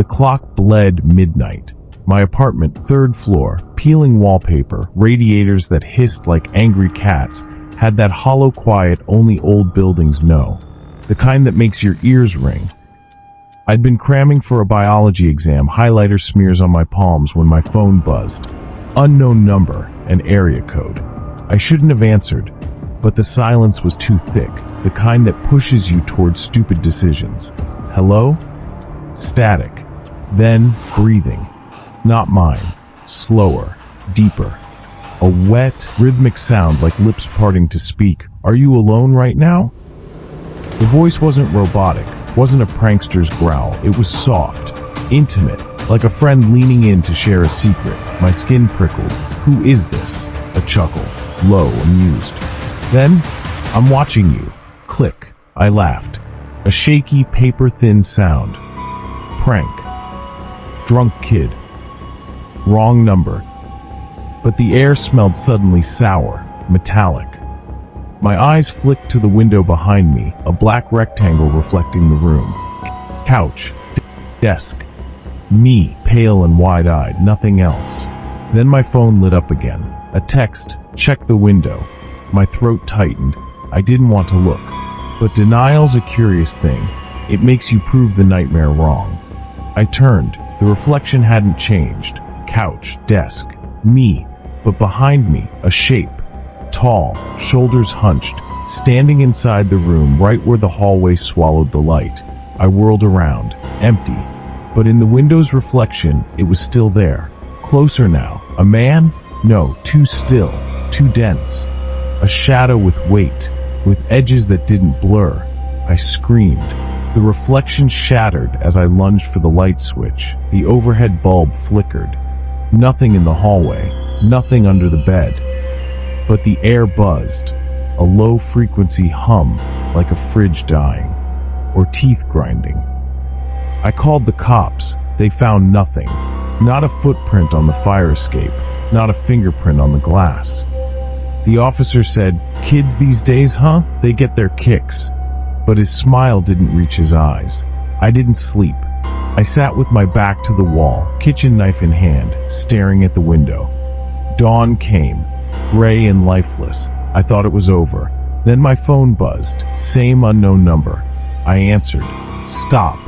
The clock bled midnight. My apartment, 3rd floor, peeling wallpaper, radiators that hissed like angry cats, had that hollow quiet only old buildings know. The kind that makes your ears ring. I'd been cramming for a biology exam, highlighter smears on my palms, when my phone buzzed. Unknown number, an area code. I shouldn't have answered, but the silence was too thick, the kind that pushes you towards stupid decisions. Hello? Static. Then, breathing. Not mine. Slower. Deeper. A wet, rhythmic sound like lips parting to speak. Are you alone right now? The voice wasn't robotic, wasn't a prankster's growl. It was soft, intimate, like a friend leaning in to share a secret. My skin prickled. Who is this? A chuckle. Low, amused. Then, I'm watching you. Click. I laughed. A shaky, paper-thin sound. Prank. Drunk kid. Wrong number. But the air smelled suddenly sour, metallic. My eyes flicked to the window behind me, a black rectangle reflecting the room. Couch. Desk. Me, pale and wide-eyed, nothing else. Then my phone lit up again. A text. Check the window. My throat tightened. I didn't want to look. But denial's a curious thing. It makes you prove the nightmare wrong. I turned. The reflection hadn't changed. Couch, desk, me. But behind me, a shape. Tall, shoulders hunched, standing inside the room right where the hallway swallowed the light. I whirled around. Empty. But in the window's reflection, it was still there. Closer now. A man? No, too still. Too dense. A shadow with weight, with edges that didn't blur. I screamed. The reflection shattered as I lunged for the light switch. The overhead bulb flickered. Nothing in the hallway, nothing under the bed. But the air buzzed, a low-frequency hum like a fridge dying, or teeth grinding. I called the cops. They found nothing. Not a footprint on the fire escape, not a fingerprint on the glass. The officer said, "Kids these days, huh? They get their kicks." But his smile didn't reach his eyes. I didn't sleep. I sat with my back to the wall, kitchen knife in hand, staring at the window. Dawn came, gray and lifeless. I thought it was over. Then my phone buzzed, same unknown number. I answered. "Stop."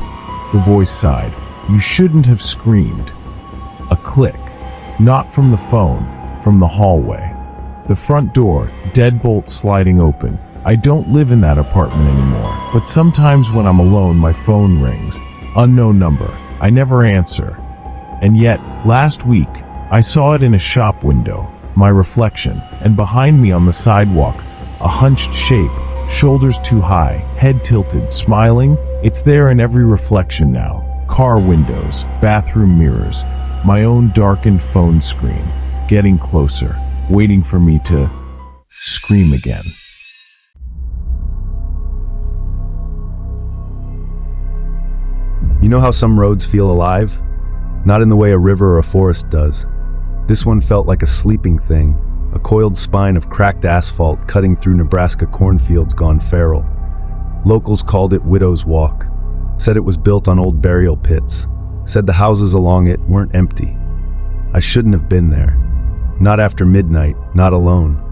The voice sighed. "You shouldn't have screamed." A click. Not from the phone, from the hallway. The front door, deadbolt sliding open. I don't live in that apartment anymore, but sometimes when I'm alone my phone rings. Unknown number. I never answer. And yet, last week, I saw it in a shop window, my reflection, and behind me on the sidewalk, a hunched shape, shoulders too high, head tilted, smiling. It's there in every reflection now. Car windows, bathroom mirrors, my own darkened phone screen, getting closer, waiting for me to scream again. You know how some roads feel alive? Not in the way a river or a forest does. This one felt like a sleeping thing, a coiled spine of cracked asphalt cutting through Nebraska cornfields gone feral. Locals called it Widow's Walk, said it was built on old burial pits, said the houses along it weren't empty. I shouldn't have been there. Not after midnight, not alone.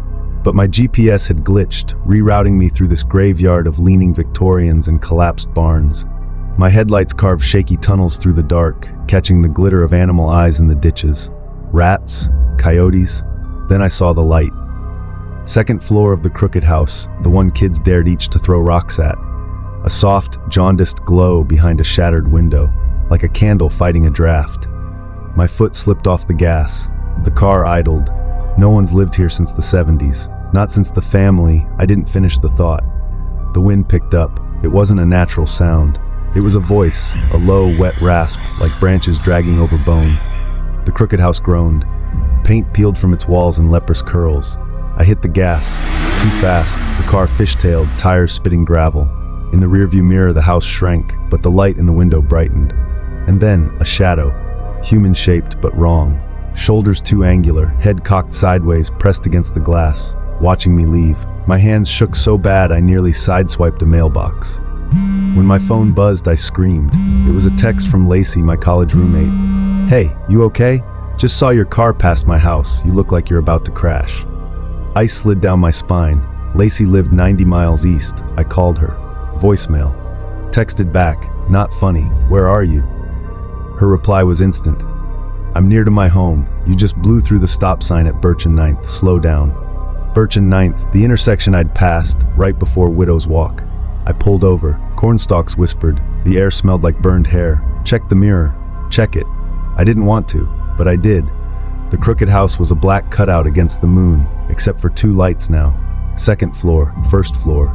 But my GPS had glitched, rerouting me through this graveyard of leaning Victorians and collapsed barns. My headlights carved shaky tunnels through the dark, catching the glitter of animal eyes in the ditches. Rats, coyotes. Then I saw the light. Second floor of the crooked house, the one kids dared each to throw rocks at. A soft, jaundiced glow behind a shattered window, like a candle fighting a draft. My foot slipped off the gas. The car idled. No one's lived here since the 70s. Not since the family. I didn't finish the thought. The wind picked up. It wasn't a natural sound. It was a voice, a low, wet rasp, like branches dragging over bone. The crooked house groaned. Paint peeled from its walls in leprous curls. I hit the gas. Too fast. The car fishtailed, tires spitting gravel. In the rearview mirror, the house shrank, but the light in the window brightened. And then, a shadow. Human-shaped, but wrong. Shoulders too angular, head cocked sideways, pressed against the glass, watching me leave. My hands shook so bad I nearly sideswiped a mailbox. When my phone buzzed, I screamed. It was a text from Lacey, my college roommate. "Hey, you okay? Just saw your car past my house. You look like you're about to crash." Ice slid down my spine. Lacey lived 90 miles east. I called her. Voicemail. Texted back, "Not funny. Where are you?" Her reply was instant. "I'm near to my home. You just blew through the stop sign at Birch and Ninth. Slow down." Birch and Ninth, the intersection I'd passed right before Widow's Walk. I pulled over. Cornstalks whispered. The air smelled like burned hair. "Check the mirror. Check it." I didn't want to, but I did. The crooked house was a black cutout against the moon, except for two lights now. Second floor, first floor,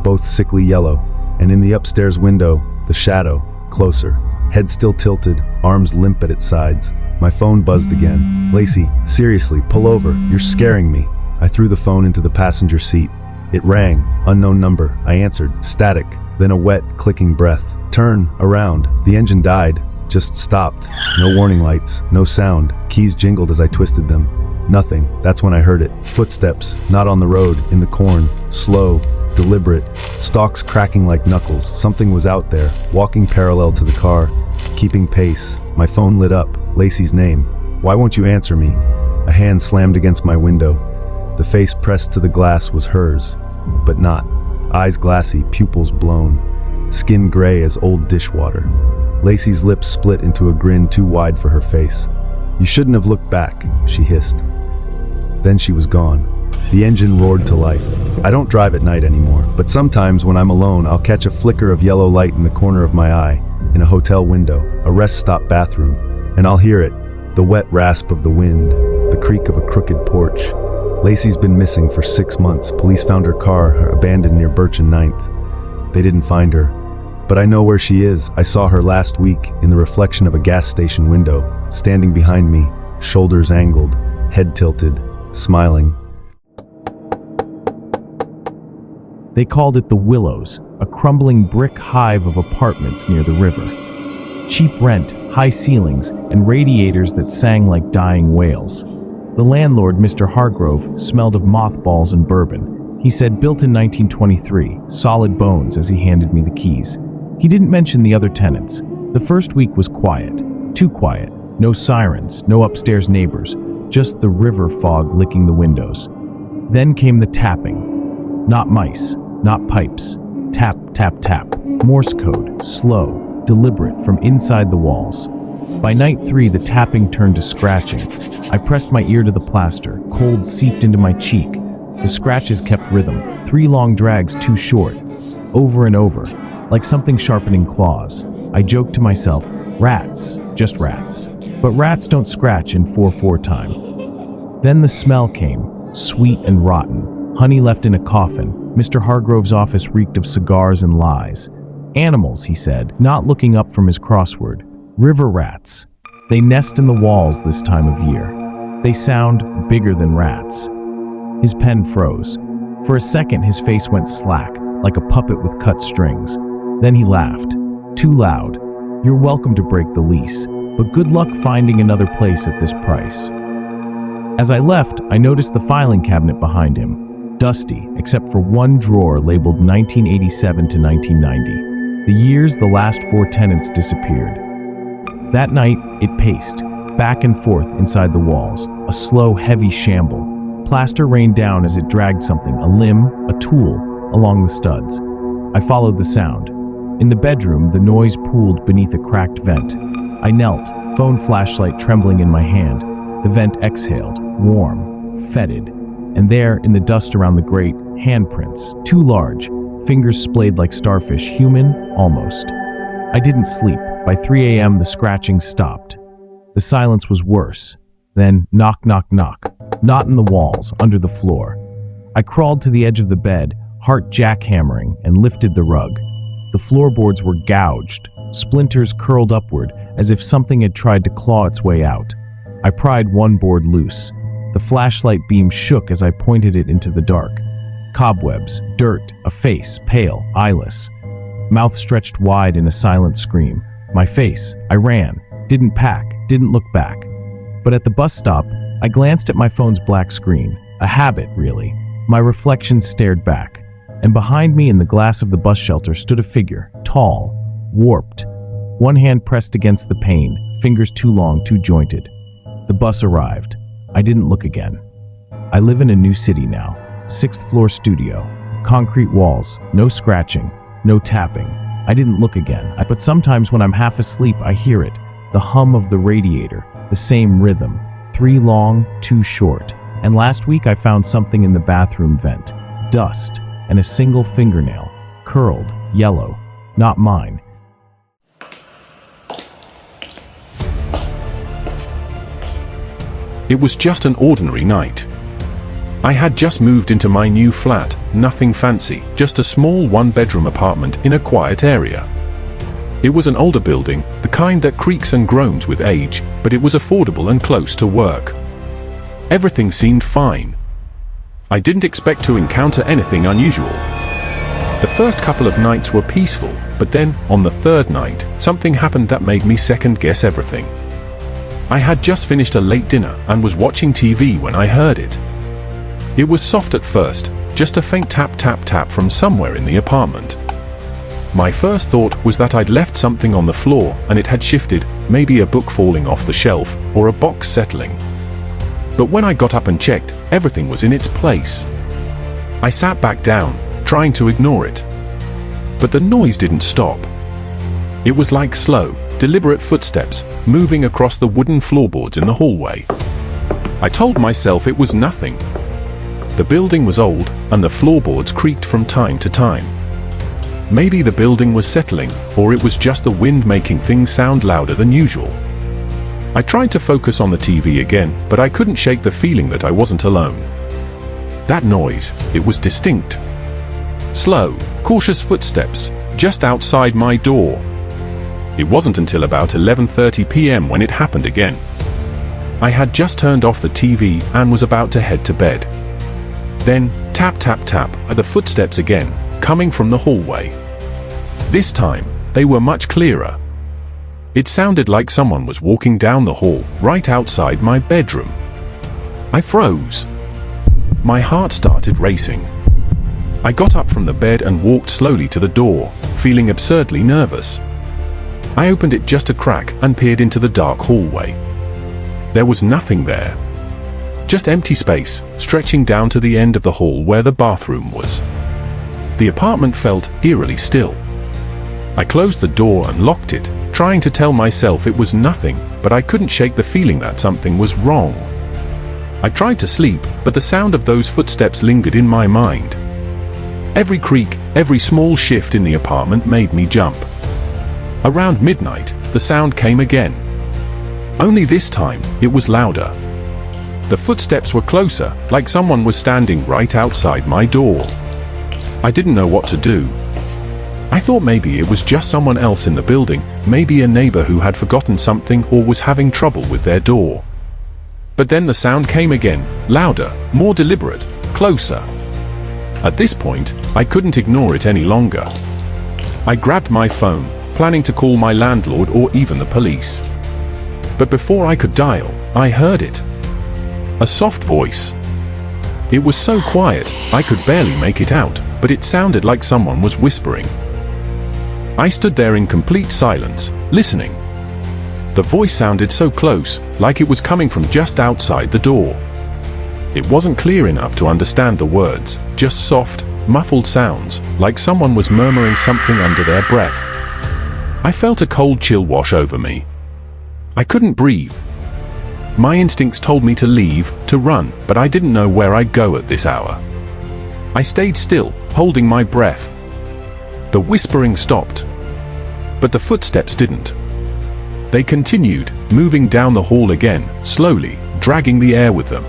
both sickly yellow. And in the upstairs window, the shadow, closer. Head still tilted, arms limp at its sides. My phone buzzed again. "Lacey, seriously, pull over. You're scaring me." I threw the phone into the passenger seat. It rang. Unknown number. I answered. Static. Then a wet, clicking breath. "Turn. Around." The engine died. Just stopped. No warning lights. No sound. Keys jingled as I twisted them. Nothing. That's when I heard it. Footsteps. Not on the road. In the corn. Slow. Deliberate. Stalks cracking like knuckles. Something was out there. Walking parallel to the car. Keeping pace. My phone lit up. Lacey's name. "Why won't you answer me?" A hand slammed against my window. The face pressed to the glass was hers, but not. Eyes glassy, pupils blown. Skin gray as old dishwater. Lacey's lips split into a grin too wide for her face. "You shouldn't have looked back," she hissed. Then she was gone. The engine roared to life. I don't drive at night anymore, but sometimes when I'm alone, I'll catch a flicker of yellow light in the corner of my eye, in a hotel window, a rest stop bathroom, and I'll hear it, the wet rasp of the wind, the creak of a crooked porch. Lacey's been missing for 6 months. Police found her car abandoned near Birch and Ninth. They didn't find her, but I know where she is. I saw her last week in the reflection of a gas station window, standing behind me, shoulders angled, head tilted, smiling. They called it the Willows, a crumbling brick hive of apartments near the river. Cheap rent, high ceilings, and radiators that sang like dying whales. The landlord, Mr. Hargrove, smelled of mothballs and bourbon. He said built in 1923, solid bones as he handed me the keys. He didn't mention the other tenants. The first week was quiet, too quiet. No sirens, no upstairs neighbors, just the river fog licking the windows. Then came the tapping. Not mice, not pipes. Tap, tap, tap. Morse code, slow, deliberate from inside the walls. By night 3, the tapping turned to scratching. I pressed my ear to the plaster. Cold seeped into my cheek. The scratches kept rhythm. 3 long drags too short. Over and over, like something sharpening claws. I joked to myself, rats, just rats. But rats don't scratch in 4/4 time. Then the smell came, sweet and rotten. Honey left in a coffin. Mr. Hargrove's office reeked of cigars and lies. Animals, he said, not looking up from his crossword. River rats. They nest in the walls this time of year. They sound bigger than rats. His pen froze. For a second, his face went slack, like a puppet with cut strings. Then he laughed. Too loud. "You're welcome to break the lease, but good luck finding another place at this price." As I left, I noticed the filing cabinet behind him. Dusty, except for one drawer labeled 1987 to 1990. The years the last 4 tenants disappeared. That night, it paced, back and forth inside the walls, a slow, heavy shamble. Plaster rained down as it dragged something, a limb, a tool, along the studs. I followed the sound. In the bedroom, the noise pooled beneath a cracked vent. I knelt, phone flashlight trembling in my hand. The vent exhaled, warm, fetid. And there, in the dust around the grate, handprints, too large, fingers splayed like starfish, human, almost. I didn't sleep. By 3 a.m., the scratching stopped. The silence was worse. Then, knock, knock, knock. Not in the walls, under the floor. I crawled to the edge of the bed, heart jackhammering, and lifted the rug. The floorboards were gouged, splinters curled upward, as if something had tried to claw its way out. I pried one board loose. The flashlight beam shook as I pointed it into the dark. Cobwebs, dirt, a face, pale, eyeless. Mouth stretched wide in a silent scream. My face. I ran. Didn't pack. Didn't look back. But at the bus stop, I glanced at my phone's black screen. A habit, really. My reflection stared back. and behind me in the glass of the bus shelter stood a figure, tall, warped, one hand pressed against the pane, fingers too long, too jointed. The bus arrived. I didn't look again. I live in a new city now, 6th floor studio, concrete walls, no scratching, no tapping. I didn't look again, but sometimes when I'm half asleep I hear it, the hum of the radiator, the same rhythm, 3 long, 2 short. And last week I found something in the bathroom vent, dust, and a single fingernail, curled, yellow, not mine. It was just an ordinary night. I had just moved into my new flat, nothing fancy, just a small 1-bedroom apartment in a quiet area. It was an older building, the kind that creaks and groans with age, but it was affordable and close to work. Everything seemed fine. I didn't expect to encounter anything unusual. The first couple of nights were peaceful, but then, on the 3rd night, something happened that made me second-guess everything. I had just finished a late dinner and was watching TV when I heard it. It was soft at first, just a faint tap tap tap from somewhere in the apartment. My first thought was that I'd left something on the floor and it had shifted, maybe a book falling off the shelf or a box settling. But when I got up and checked, everything was in its place. I sat back down, trying to ignore it. But the noise didn't stop. It was like slow, deliberate footsteps moving across the wooden floorboards in the hallway. I told myself it was nothing. The building was old, and the floorboards creaked from time to time. Maybe the building was settling, or it was just the wind making things sound louder than usual. I tried to focus on the TV again, but I couldn't shake the feeling that I wasn't alone. That noise, it was distinct. Slow, cautious footsteps, just outside my door. It wasn't until about 11:30 p.m. when it happened again. I had just turned off the TV and was about to head to bed. Then, tap tap tap, the footsteps again, coming from the hallway. This time, they were much clearer. It sounded like someone was walking down the hall, right outside my bedroom. I froze. My heart started racing. I got up from the bed and walked slowly to the door, feeling absurdly nervous. I opened it just a crack and peered into the dark hallway. There was nothing there. Just empty space, stretching down to the end of the hall where the bathroom was. The apartment felt eerily still. I closed the door and locked it, trying to tell myself it was nothing, but I couldn't shake the feeling that something was wrong. I tried to sleep, but the sound of those footsteps lingered in my mind. Every creak, every small shift in the apartment made me jump. Around midnight, the sound came again. Only this time, it was louder. The footsteps were closer, like someone was standing right outside my door. I didn't know what to do. I thought maybe it was just someone else in the building, maybe a neighbor who had forgotten something or was having trouble with their door. But then the sound came again, louder, more deliberate, closer. At this point, I couldn't ignore it any longer. I grabbed my phone, planning to call my landlord or even the police. But before I could dial, I heard it. A soft voice. It was so quiet, I could barely make it out, but it sounded like someone was whispering. I stood there in complete silence, listening. The voice sounded so close, like it was coming from just outside the door. It wasn't clear enough to understand the words, just soft, muffled sounds, like someone was murmuring something under their breath. I felt a cold chill wash over me. I couldn't breathe. My instincts told me to leave, to run, but I didn't know where I'd go at this hour. I stayed still, holding my breath. The whispering stopped. But the footsteps didn't. They continued, moving down the hall again, slowly, dragging the air with them.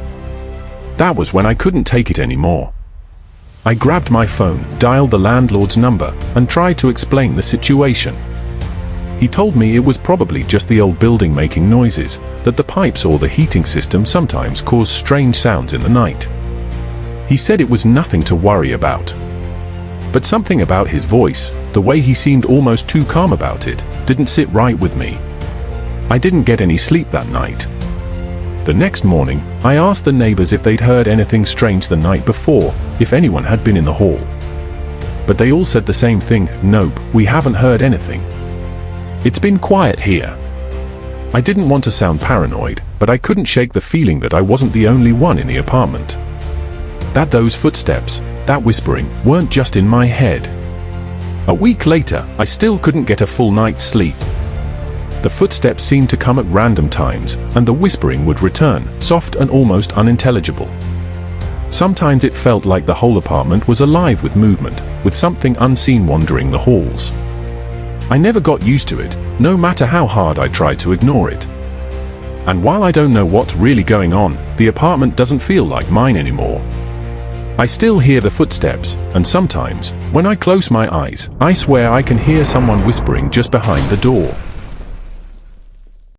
That was when I couldn't take it anymore. I grabbed my phone, dialed the landlord's number, and tried to explain the situation. He told me it was probably just the old building making noises, that the pipes or the heating system sometimes caused strange sounds in the night. He said it was nothing to worry about. But something about his voice, the way he seemed almost too calm about it, didn't sit right with me. I didn't get any sleep that night. The next morning, I asked the neighbors if they'd heard anything strange the night before, if anyone had been in the hall. but they all said the same thing: nope, we haven't heard anything. It's been quiet here. I didn't want to sound paranoid, but I couldn't shake the feeling that I wasn't the only one in the apartment. That those footsteps, that whispering, weren't just in my head. A week later, I still couldn't get a full night's sleep. The footsteps seemed to come at random times, and the whispering would return, soft and almost unintelligible. Sometimes it felt like the whole apartment was alive with movement, with something unseen wandering the halls. I never got used to it, no matter how hard I tried to ignore it. And while I don't know what's really going on, the apartment doesn't feel like mine anymore. I still hear the footsteps, and sometimes, when I close my eyes, I swear I can hear someone whispering just behind the door.